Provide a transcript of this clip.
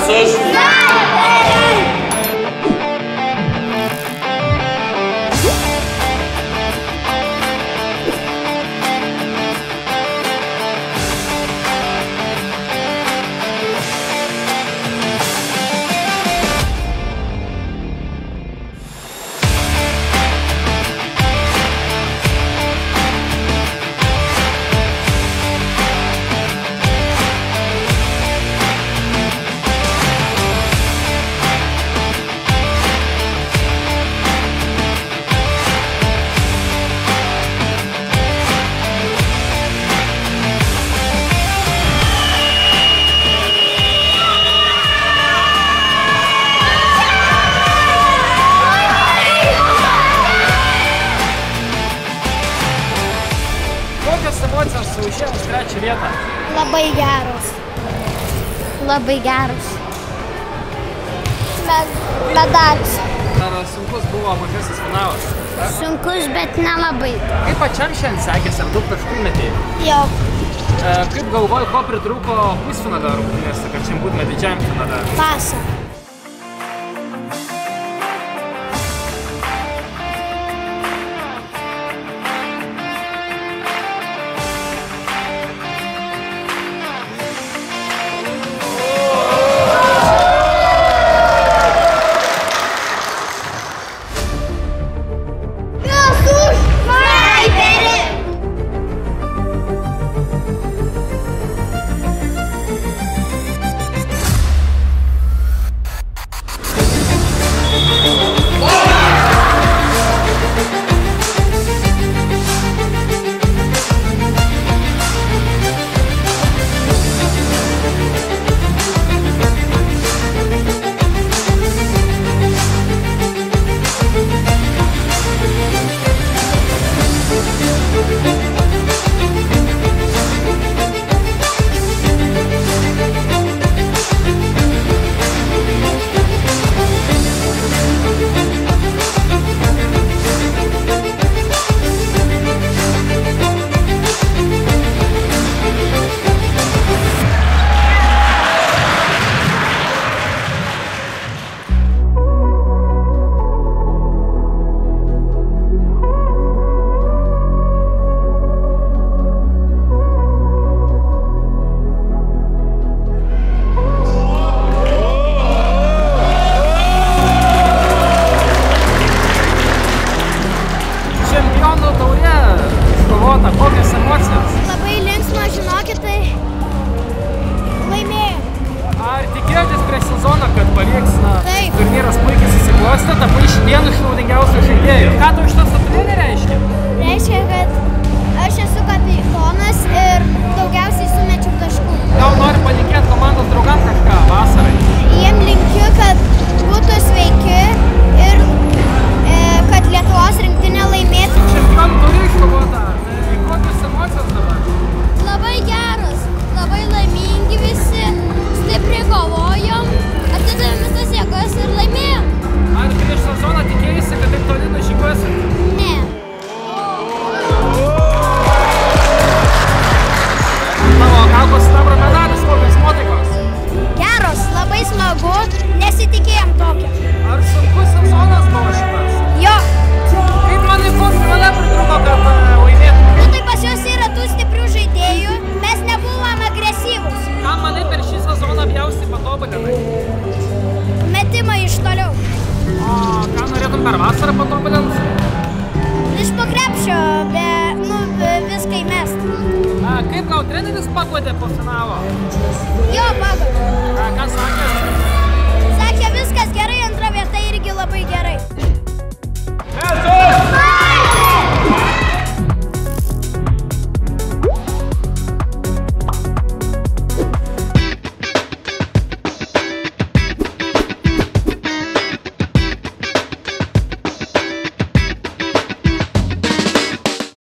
Kas už? Kokios emocijos užėmus trečią vietą? Labai geros. Labai geros. Medalis. Ar sunkus buvo mažasis finalas? Sunkus, bet nelabai. Kaip pačiam šiandien sekėsi, ar daug taškų metėjai? Jo. Kaip galvoju, ko pritrūko pusfinalio rungtynėse, kad šiandien būtume didžiajam finale? Pasą. Kokios emocijos? Labai linksma, žinokit, tai laimėjau. Ar tikėjotės prieš sezoną, kad pavyks, Taip. turnyras puikiai susiklostė, tapai vienu iš naudingiausių žaidėjų? Ką tau šitas statulėlė reiškia? Reiškia, kad aš esu kapitonas ir daugiausiai sumečiau taškų. Gal nori palinkėti komandos draugam kažką vasarai? Jiem linkiu, kad būtų sveiki ir kad Lietuvos rinktinė laimėtų. Čempionų taurė iškovota. Kokios emocijos dabar? Labai geros, labai laimingi visi, stipriai kovojom, atidavėm visas jėgas ir laimėjom. Ar prieš sezoną tikėjaisi, kad taip toli nužygiuosi? Ne. Tavo gautas sidabro medalis, kokios nuotaikos? Geros, labai smagu, nesitikėjom tokio. Ar sunkus sezonas buvo šitas? Jo. Kaip manai, ko finale pritrūko, kad laimėtum? Nu tai pas juos yra tų stiprių žaidėjų, mes nebuvom agresyvūs. Ką manai per šį sezoną labiausiai patobulinai? Metimai iš toliau. O ką norėtum per vasarą patobulinti? Iš po krepšio, viską įmest. Kaip gal treneris paguodė po finalo? Jo, pagal. Ką sakė?